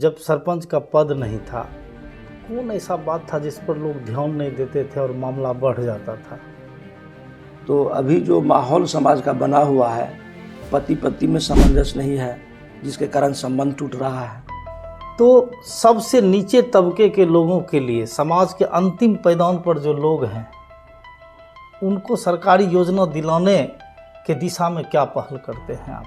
जब सरपंच का पद नहीं था, कौन ऐसा बात था जिस पर लोग ध्यान नहीं देते थे और मामला बढ़ जाता था? तो अभी जो माहौल समाज का बना हुआ है, पति पत्नी में सामंजस्य नहीं है, जिसके कारण संबंध टूट रहा है। तो सबसे नीचे तबके के लोगों के लिए, समाज के अंतिम पायदान पर जो लोग हैं, उनको सरकारी योजना दिलाने के दिशा में क्या पहल करते हैं आप?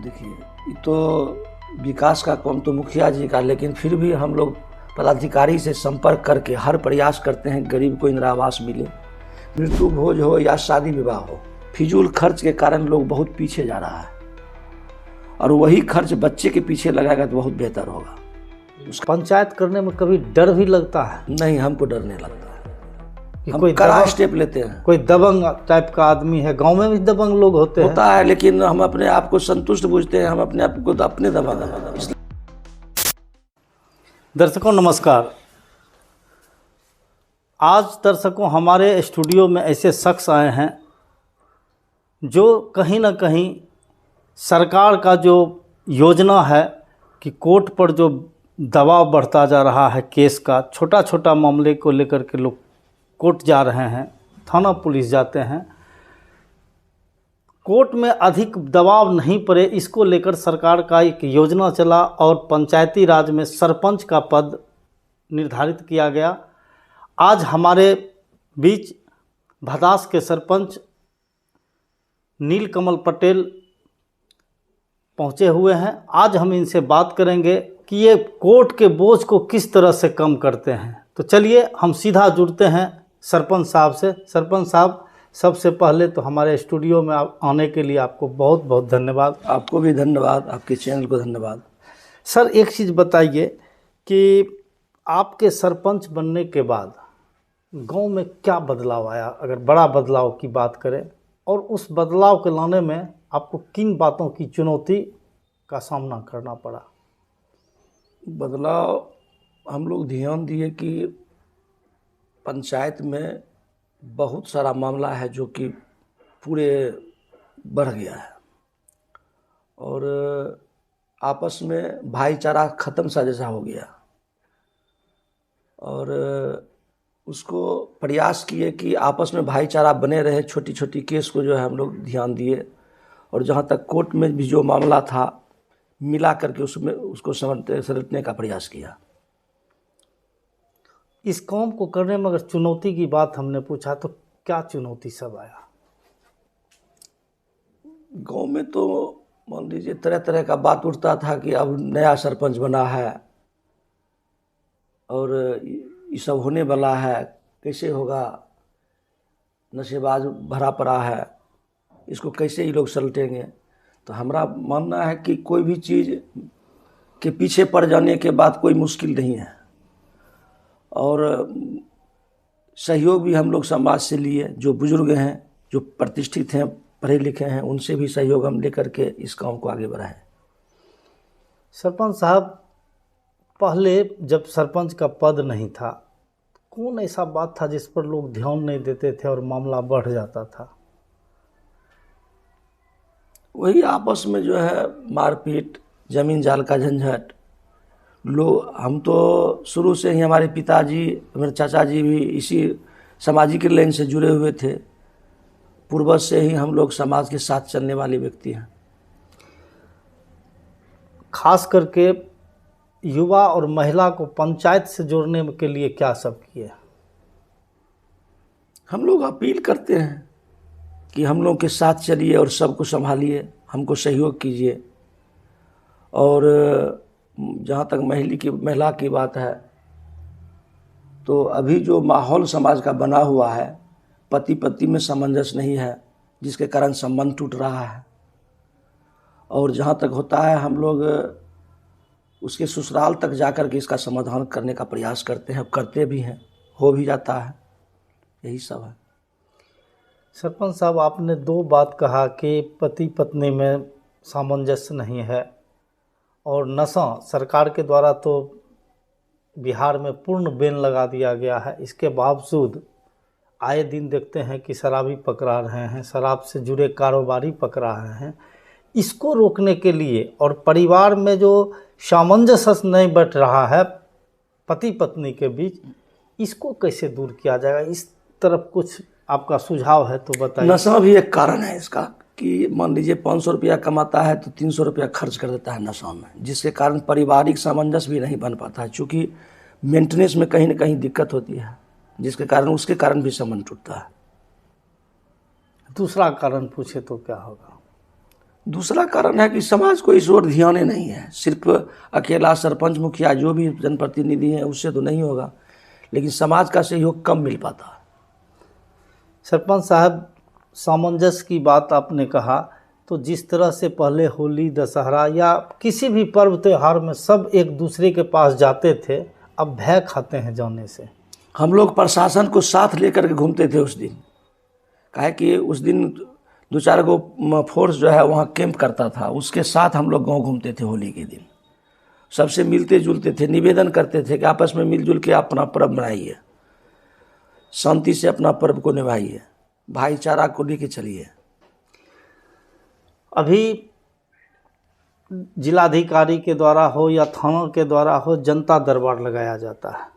देखिए, ये तो विकास का काम तो मुखिया जी का, लेकिन फिर भी हम लोग पदाधिकारी से संपर्क करके हर प्रयास करते हैं गरीब को इंदिरा आवास मिले। मृत्यु भोज हो या शादी विवाह हो, फिजूल खर्च के कारण लोग बहुत पीछे जा रहा है, और वही खर्च बच्चे के पीछे लगाएगा तो बहुत बेहतर होगा। पंचायत करने में कभी डर भी लगता है? नहीं, हमको डर नहीं लगता है। कि हम कोई कड़ा स्टेप लेते हैं। कोई दबंग टाइप का आदमी है, गांव में भी दबंग लोग होते होता है, लेकिन हम अपने आप को संतुष्ट बुझते हैं, हम अपने आप को अपने दबंग। दर्शकों नमस्कार। आज दर्शकों हमारे स्टूडियो में ऐसे शख्स आए हैं जो कहीं ना कहीं सरकार का जो योजना है कि कोर्ट पर जो दबाव बढ़ता जा रहा है केस का, छोटा छोटा मामले को लेकर के लोग कोर्ट जा रहे हैं, थाना पुलिस जाते हैं, कोर्ट में अधिक दबाव नहीं पड़े, इसको लेकर सरकार का एक योजना चला और पंचायती राज में सरपंच का पद निर्धारित किया गया। आज हमारे बीच भदास के सरपंच नीलकमल पटेल पहुंचे हुए हैं। आज हम इनसे बात करेंगे कि ये कोर्ट के बोझ को किस तरह से कम करते हैं। तो चलिए हम सीधा जुड़ते हैं सरपंच साहब से। सरपंच साहब, सबसे पहले तो हमारे स्टूडियो में आने के लिए आपको बहुत बहुत धन्यवाद। आपको भी धन्यवाद, आपके चैनल को धन्यवाद। सर, एक चीज़ बताइए कि आपके सरपंच बनने के बाद गांव में क्या बदलाव आया, अगर बड़ा बदलाव की बात करें, और उस बदलाव के लाने में आपको किन बातों की चुनौती का सामना करना पड़ा? बदलाव हम लोग ध्यान दिए कि पंचायत में बहुत सारा मामला है जो कि पूरे बढ़ गया है, और आपस में भाईचारा ख़त्म सा जैसा हो गया, और उसको प्रयास किए कि आपस में भाईचारा बने रहे। छोटी छोटी केस को जो है हम लोग ध्यान दिए, और जहाँ तक कोर्ट में भी जो मामला था मिला करके उसमें उसको समेटने का प्रयास किया। इस काम को करने में अगर चुनौती की बात हमने पूछा तो क्या चुनौती सब आया? गांव में तो मान लीजिए तरह तरह का बात उठता था कि अब नया सरपंच बना है और ये सब होने वाला है, कैसे होगा, नशेबाज भरा पड़ा है, इसको कैसे ये लोग सलटेंगे। तो हमारा मानना है कि कोई भी चीज़ के पीछे पड़ जाने के बाद कोई मुश्किल नहीं है, और सहयोग भी हम लोग समाज से लिए, जो बुजुर्ग हैं, जो प्रतिष्ठित हैं, पढ़े लिखे हैं, उनसे भी सहयोग हम लेकर के इस काम को आगे बढ़ाएं। सरपंच साहब, पहले जब सरपंच का पद नहीं था, कौन ऐसा बात था जिस पर लोग ध्यान नहीं देते थे और मामला बढ़ जाता था? वही आपस में जो है मारपीट, जमीन जाल का झंझट। लोग, हम तो शुरू से ही, हमारे पिताजी, मेरे चाचा जी भी इसी सामाजिक लाइन से जुड़े हुए थे। पूर्वज से ही हम लोग समाज के साथ चलने वाले व्यक्ति हैं। खास करके युवा और महिला को पंचायत से जोड़ने के लिए क्या सब किए? हम लोग अपील करते हैं कि हम लोग के साथ चलिए और सबको संभालिए, हमको सहयोग कीजिए। और जहाँ तक महिला की बात है, तो अभी जो माहौल समाज का बना हुआ है, पति पत्नी में सामंजस्य नहीं है, जिसके कारण संबंध टूट रहा है। और जहाँ तक होता है, हम लोग उसके ससुराल तक जाकर के इसका समाधान करने का प्रयास करते हैं, करते भी हैं, हो भी जाता है। यही सब है। सरपंच साहब, आपने दो बात कहा कि पति पत्नी में सामंजस्य नहीं है, और नशा सरकार के द्वारा तो बिहार में पूर्ण बैन लगा दिया गया है। इसके बावजूद आए दिन देखते हैं कि शराबी पकड़ा रहे हैं, शराब से जुड़े कारोबारी पकड़ा रहे हैं। इसको रोकने के लिए और परिवार में जो सामंजस्य नहीं बैठ रहा है पति पत्नी के बीच, इसको कैसे दूर किया जाएगा? इस तरफ कुछ आपका सुझाव है तो बताइए। नशा भी एक कारण है इसका, कि मान लीजिए 500 रुपया कमाता है तो 300 रुपया खर्च कर देता है नशा में, जिसके कारण पारिवारिक सामंजस्य भी नहीं बन पाता है, चूँकि मेंटेनेंस में कहीं ना कहीं दिक्कत होती है, जिसके कारण उसके कारण भी संबंध टूटता है। दूसरा कारण पूछे तो क्या होगा? दूसरा कारण है कि समाज को इस ओर ध्यान ही नहीं है। सिर्फ अकेला सरपंच मुखिया जो भी जनप्रतिनिधि हैं उससे तो नहीं होगा, लेकिन समाज का सहयोग कम मिल पाता है। सरपंच साहब, सामंजस्य की बात आपने कहा, तो जिस तरह से पहले होली, दशहरा या किसी भी पर्व त्योहार में सब एक दूसरे के पास जाते थे, अब भय खाते हैं जाने से। हम लोग प्रशासन को साथ लेकर के घूमते थे उस दिन, काहे कि उस दिन 2-4 गो फोर्स जो है वहाँ कैंप करता था, उसके साथ हम लोग गांव घूमते थे। होली के दिन सबसे मिलते जुलते थे, निवेदन करते थे कि आपस में मिलजुल के अपना पर्व मनाइए, शांति से अपना पर्व को निभाइए, भाईचारा को लेके चलिए। अभी जिलाधिकारी के द्वारा हो या थाना के द्वारा हो, जनता दरबार लगाया जाता है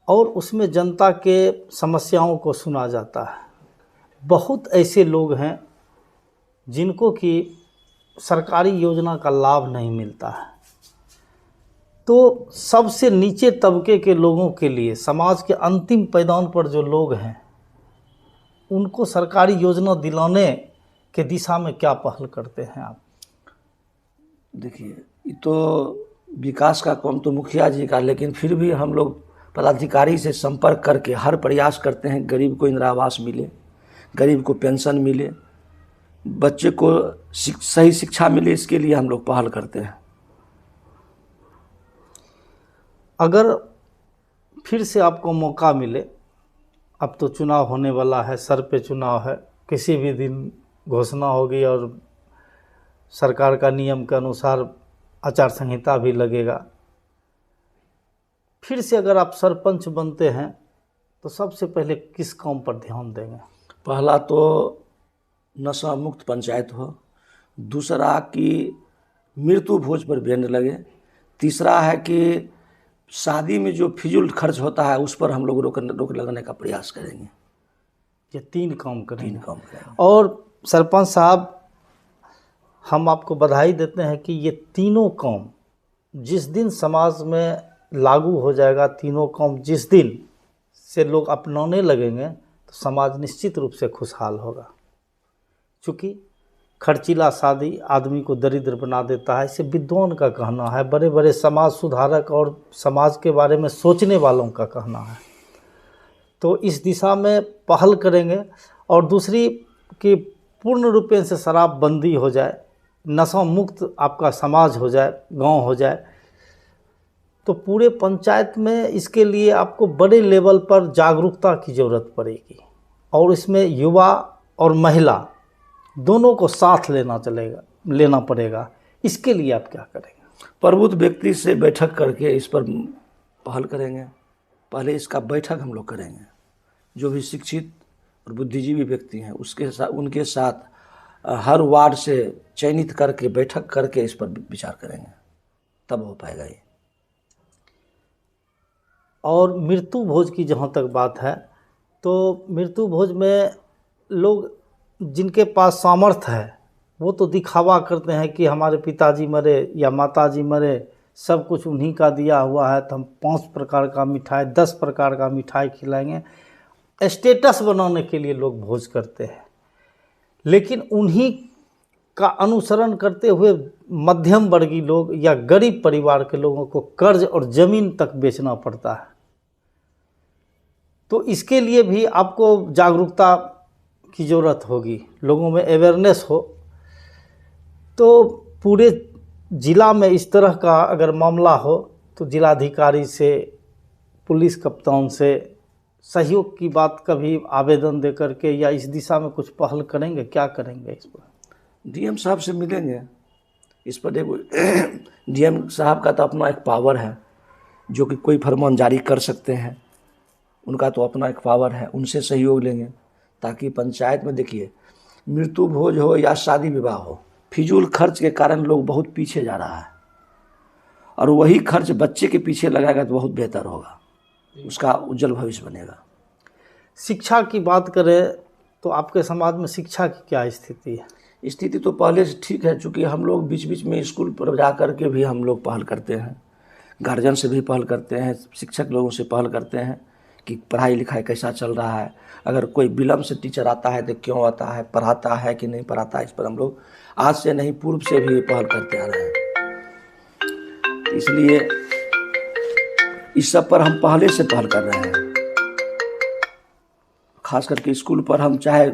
और उसमें जनता के समस्याओं को सुना जाता है। बहुत ऐसे लोग हैं जिनको कि सरकारी योजना का लाभ नहीं मिलता है, तो सबसे नीचे तबके के लोगों के लिए, समाज के अंतिम पायदान पर जो लोग हैं, उनको सरकारी योजना दिलाने के दिशा में क्या पहल करते हैं आप? देखिए, ये तो विकास का काम तो मुखिया जी का, लेकिन फिर भी हम लोग पदाधिकारी से संपर्क करके हर प्रयास करते हैं गरीब को इंदिरा आवास मिले, गरीब को पेंशन मिले, बच्चे को सही शिक्षा मिले, इसके लिए हम लोग पहल करते हैं। अगर फिर से आपको मौका मिले, अब तो चुनाव होने वाला है, सर पे चुनाव है, किसी भी दिन घोषणा होगी और सरकार का नियम के अनुसार आचार संहिता भी लगेगा, फिर से अगर आप सरपंच बनते हैं तो सबसे पहले किस काम पर ध्यान देंगे? पहला तो नशा मुक्त पंचायत हो, दूसरा कि मृत्यु भोज पर बैन लगे, तीसरा है कि शादी में जो फिजूल खर्च होता है उस पर हम लोग रोक लगाने का प्रयास करेंगे। ये 3 काम करेंगे। 3 काम करेंगे। और सरपंच साहब, हम आपको बधाई देते हैं कि ये तीनों काम जिस दिन समाज में लागू हो जाएगा, तीनों काम जिस दिन से लोग अपनाने लगेंगे, तो समाज निश्चित रूप से खुशहाल होगा। क्योंकि खर्चीला शादी आदमी को दरिद्र बना देता है, इसे विद्वान का कहना है, बड़े बड़े समाज सुधारक और समाज के बारे में सोचने वालों का कहना है। तो इस दिशा में पहल करेंगे। और दूसरी कि पूर्ण रूपेण से शराबबंदी हो जाए, नशा मुक्त आपका समाज हो जाए, गांव हो जाए, तो पूरे पंचायत में इसके लिए आपको बड़े लेवल पर जागरूकता की ज़रूरत पड़ेगी और इसमें युवा और महिला दोनों को साथ लेना पड़ेगा। इसके लिए आप क्या करेंगे? प्रबुद्ध व्यक्ति से बैठक करके इस पर पहल करेंगे। पहले इसका बैठक हम लोग करेंगे, जो भी शिक्षित और बुद्धिजीवी व्यक्ति हैं उनके साथ हर वार्ड से चयनित करके बैठक करके इस पर विचार करेंगे, तब हो पाएगा ये। और मृत्यु भोज की जहाँ तक बात है, तो मृत्यु भोज में लोग जिनके पास सामर्थ्य है वो तो दिखावा करते हैं कि हमारे पिताजी मरे या माताजी मरे, सब कुछ उन्हीं का दिया हुआ है, तो हम 5 प्रकार का मिठाई, 10 प्रकार का मिठाई खिलाएंगे। स्टेटस बनाने के लिए लोग भोज करते हैं, लेकिन उन्हीं का अनुसरण करते हुए मध्यम वर्गीय लोग या गरीब परिवार के लोगों को कर्ज और ज़मीन तक बेचना पड़ता है। तो इसके लिए भी आपको जागरूकता की ज़रूरत होगी, लोगों में अवेयरनेस हो। तो पूरे ज़िला में इस तरह का अगर मामला हो तो जिलाधिकारी से, पुलिस कप्तान से सहयोग की बात कभी आवेदन दे करके या इस दिशा में कुछ पहल करेंगे? क्या करेंगे इस पर? डीएम साहब से मिलेंगे इस पर। देखो, डीएम साहब का तो अपना एक पावर है, जो कि कोई फरमान जारी कर सकते हैं, उनका तो अपना एक पावर है, उनसे सहयोग लेंगे ताकि पंचायत में, देखिए, मृत्यु भोज हो या शादी विवाह हो, फिजूल खर्च के कारण लोग बहुत पीछे जा रहा है। और वही खर्च बच्चे के पीछे लगाएगा तो बहुत बेहतर होगा, उसका उज्जवल भविष्य बनेगा। शिक्षा की बात करें तो आपके समाज में शिक्षा की क्या स्थिति है? स्थिति तो पहले से ठीक है, चूँकि हम लोग बीच बीच में स्कूल पर जा कर के भी हम लोग पहल करते हैं, गार्जियन से भी पहल करते हैं, शिक्षक लोगों से पहल करते हैं कि पढ़ाई लिखाई कैसा चल रहा है, अगर कोई विलम्ब से टीचर आता है तो क्यों आता है, पढ़ाता है कि नहीं पढ़ाता है, इस पर हम लोग आज से नहीं पूर्व से भी पहल करते आ रहे हैं। तो इसलिए इस सब पर हम पहले से पहल कर रहे हैं। खास करके स्कूल पर हम चाहे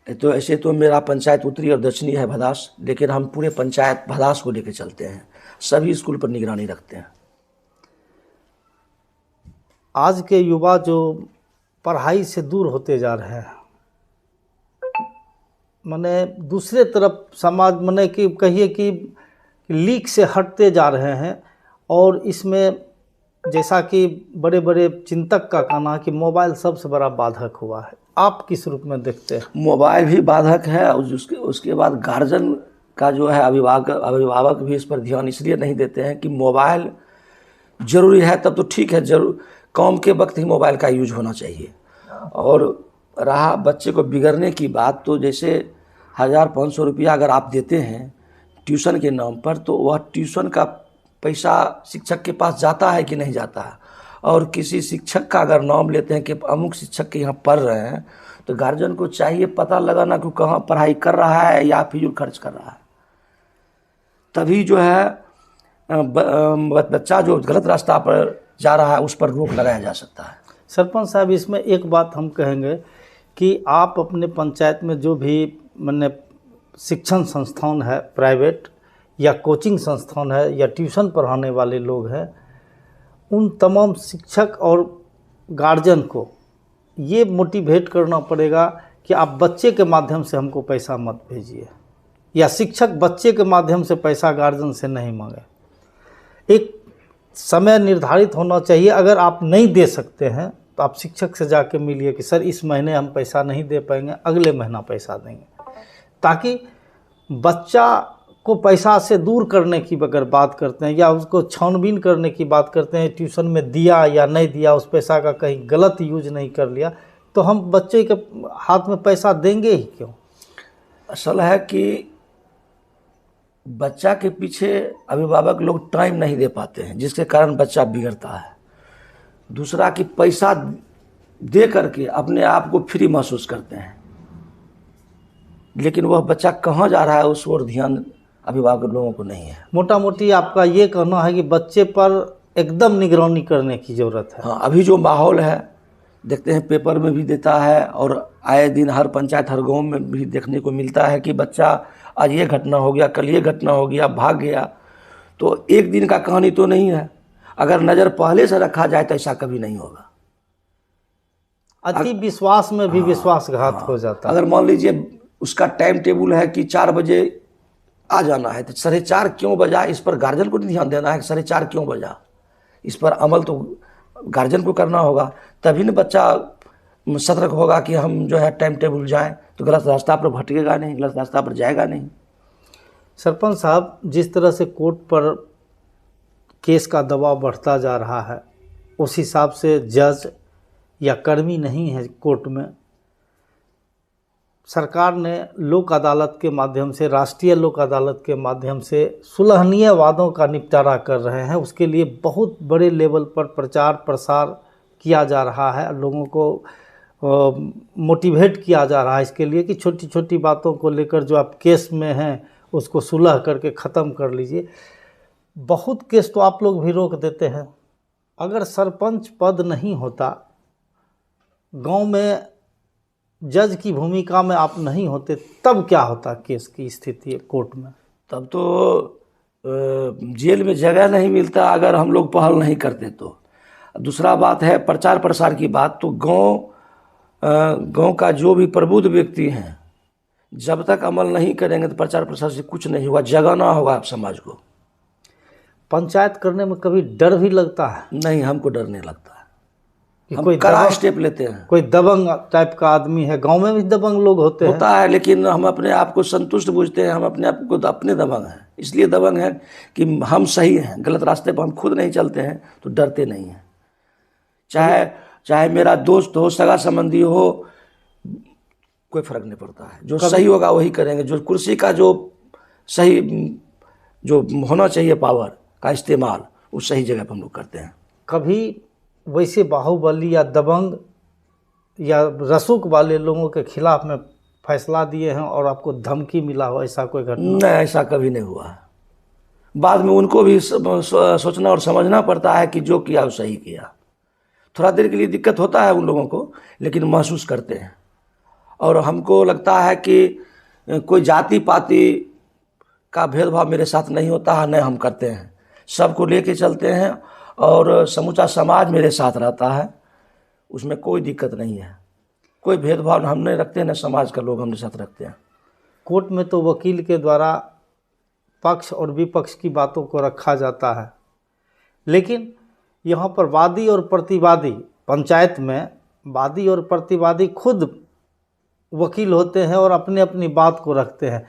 तो ऐसे तो मेरा पंचायत उत्तरी और दक्षिणी है भदास, लेकिन हम पूरे पंचायत भदास को लेकर चलते हैं, सभी स्कूल पर निगरानी रखते हैं। आज के युवा जो पढ़ाई से दूर होते जा रहे हैं, माने दूसरे तरफ समाज माने कि कहिए कि लीक से हटते जा रहे हैं, और इसमें जैसा कि बड़े बड़े चिंतक का कहना है कि मोबाइल सबसे बड़ा बाधक हुआ है। आप किस रूप में देखते हैं? मोबाइल भी बाधक है, और उसके बाद गार्जियन का जो है अभिभावक भी इस पर ध्यान इसलिए नहीं देते हैं कि मोबाइल ज़रूरी है तब तो ठीक है, जरूर काम के वक्त ही मोबाइल का यूज होना चाहिए। और रहा बच्चे को बिगड़ने की बात, तो जैसे 1500 रुपया अगर आप देते हैं ट्यूशन के नाम पर, तो वह ट्यूशन का पैसा शिक्षक के पास जाता है कि नहीं जाता है। और किसी शिक्षक का अगर नाम लेते हैं कि अमुक शिक्षक के यहाँ पढ़ रहे हैं, तो गार्जियन को चाहिए पता लगाना कि कहाँ पढ़ाई कर रहा है या फिजूल खर्च कर रहा है, तभी जो है बच्चा जो गलत रास्ता पर जा रहा है उस पर रोक लगाया जा सकता है। सरपंच साहब, इसमें एक बात हम कहेंगे कि आप अपने पंचायत में जो भी माने शिक्षण संस्थान है, प्राइवेट या कोचिंग संस्थान है या ट्यूशन पढ़ाने वाले लोग हैं, उन तमाम शिक्षक और गार्जियन को ये मोटिवेट करना पड़ेगा कि आप बच्चे के माध्यम से हमको पैसा मत भेजिए, या शिक्षक बच्चे के माध्यम से पैसा गार्जियन से नहीं मांगे। एक समय निर्धारित होना चाहिए, अगर आप नहीं दे सकते हैं तो आप शिक्षक से जाके मिलिए कि सर इस महीने हम पैसा नहीं दे पाएंगे, अगले महीना पैसा देंगे, ताकि बच्चा को पैसा से दूर करने की अगर बात करते हैं या उसको छानबीन करने की बात करते हैं, ट्यूशन में दिया या नहीं दिया, उस पैसा का कहीं गलत यूज नहीं कर लिया, तो हम बच्चे के हाथ में पैसा देंगे ही क्यों? असल है कि बच्चा के पीछे अभिभावक लोग टाइम नहीं दे पाते हैं, जिसके कारण बच्चा बिगड़ता है। दूसरा कि पैसा दे करके अपने आप को फ्री महसूस करते हैं, लेकिन वह बच्चा कहाँ जा रहा है उस ओर ध्यान अभिभावक लोगों को नहीं है। मोटा मोटी आपका ये कहना है कि बच्चे पर एकदम निगरानी करने की ज़रूरत है। हाँ, अभी जो माहौल है देखते हैं, पेपर में भी देता है और आए दिन हर पंचायत हर गांव में भी देखने को मिलता है कि बच्चा आज ये घटना हो गया, कल ये घटना हो गया, भाग गया। तो एक दिन का कहानी तो नहीं है, अगर नज़र पहले से रखा जाए तो ऐसा कभी नहीं होगा। अति विश्वास में भी विश्वासघात हो जाता है। अगर मान लीजिए उसका टाइम टेबल है कि 4 बजे आ जाना है, तो 4:30 क्यों बजा, इस पर गार्जियन को नहीं ध्यान देना है कि 4:30 क्यों बजा, इस पर अमल तो गार्जियन को करना होगा, तभी न बच्चा सतर्क होगा कि हम जो है टाइम टेबल जाएं, तो गलत रास्ता पर भटकेगा नहीं, गलत रास्ता पर जाएगा नहीं। सरपंच साहब, जिस तरह से कोर्ट पर केस का दबाव बढ़ता जा रहा है, उस हिसाब से जज या कर्मी नहीं है कोर्ट में। सरकार ने लोक अदालत के माध्यम से, राष्ट्रीय लोक अदालत के माध्यम से सुलहनीय वादों का निपटारा कर रहे हैं। उसके लिए बहुत बड़े लेवल पर प्रचार प्रसार किया जा रहा है, लोगों को मोटिवेट किया जा रहा है इसके लिए कि छोटी छोटी बातों को लेकर जो आप केस में हैं उसको सुलह करके ख़त्म कर लीजिए। बहुत केस तो आप लोग भी रोक देते हैं। अगर सरपंच पद नहीं होता, गांव में जज की भूमिका में आप नहीं होते, तब क्या होता केस की स्थिति कोर्ट में? तब तो जेल में जगह नहीं मिलता अगर हम लोग पहल नहीं करते तो। दूसरा बात है प्रचार प्रसार की बात, तो गांव का जो भी प्रबुद्ध व्यक्ति हैं, जब तक अमल नहीं करेंगे तो प्रचार प्रसार से कुछ नहीं होगा, जगाना होगा आप समाज को। पंचायत करने में कभी डर भी लगता है? नहीं, हमको डर नहीं लगता है, हम कोई कड़ा स्टेप लेते हैं। कोई दबंग टाइप का आदमी है, गांव में भी दबंग लोग होता है, लेकिन हम अपने आप को संतुष्ट बूझते हैं, हम अपने आप को अपने दबंग हैं। इसलिए दबंग है कि हम सही हैं, गलत रास्ते पर हम खुद नहीं चलते हैं तो डरते नहीं हैं। चाहे मेरा दोस्त हो, सगा संबंधी हो, कोई फर्क नहीं पड़ता है। जो सही होगा वही करेंगे। जो कुर्सी का जो सही जो होना चाहिए पावर का इस्तेमाल, उस सही जगह पर हम लोग करते हैं। कभी वैसे बाहुबली या दबंग या रसूख वाले लोगों के खिलाफ में फैसला दिए हैं और आपको धमकी मिला हो, ऐसा कोई घटना? नहीं, ऐसा कभी नहीं हुआ है। बाद में उनको भी सोचना और समझना पड़ता है कि जो किया वो सही किया। थोड़ा देर के लिए दिक्कत होता है उन लोगों को, लेकिन महसूस करते हैं। और हमको लगता है कि कोई जाति पाति का भेदभाव मेरे साथ नहीं होता है, न हम करते हैं। सबको लेके चलते हैं और समूचा समाज मेरे साथ रहता है, उसमें कोई दिक्कत नहीं है। कोई भेदभाव हम नहीं रखते, न समाज का लोग हमारे साथ रखते हैं। कोर्ट में तो वकील के द्वारा पक्ष और विपक्ष की बातों को रखा जाता है, लेकिन यहाँ पर वादी और प्रतिवादी, पंचायत में वादी और प्रतिवादी खुद वकील होते हैं और अपने अपनी बात को रखते हैं।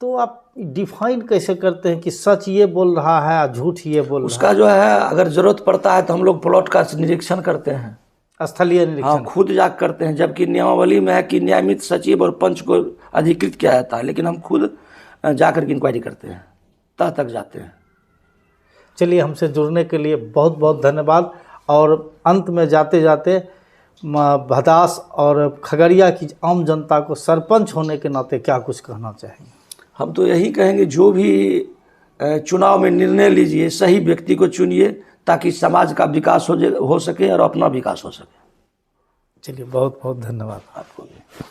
तो आप डिफाइन कैसे करते हैं कि सच ये बोल रहा है और झूठ ये बोल रहा है? उसका जो है, अगर ज़रूरत पड़ता है तो हम लोग प्लॉट का निरीक्षण करते हैं, स्थलीय निरीक्षण। हाँ, खुद जाकर करते हैं। जबकि नियमावली में है कि नियमित सचिव और पंच को अधिकृत किया जाता है, लेकिन हम खुद जाकर के इंक्वायरी करते हैं, तह तक जाते हैं। चलिए, हमसे जुड़ने के लिए बहुत बहुत धन्यवाद। और अंत में जाते जाते भदास और खगड़िया की आम जनता को सरपंच होने के नाते क्या कुछ कहना चाहेंगे? हम तो यही कहेंगे, जो भी चुनाव में निर्णय लीजिए, सही व्यक्ति को चुनिए ताकि समाज का विकास हो सके और अपना विकास हो सके। चलिए, बहुत बहुत धन्यवाद आपको भी।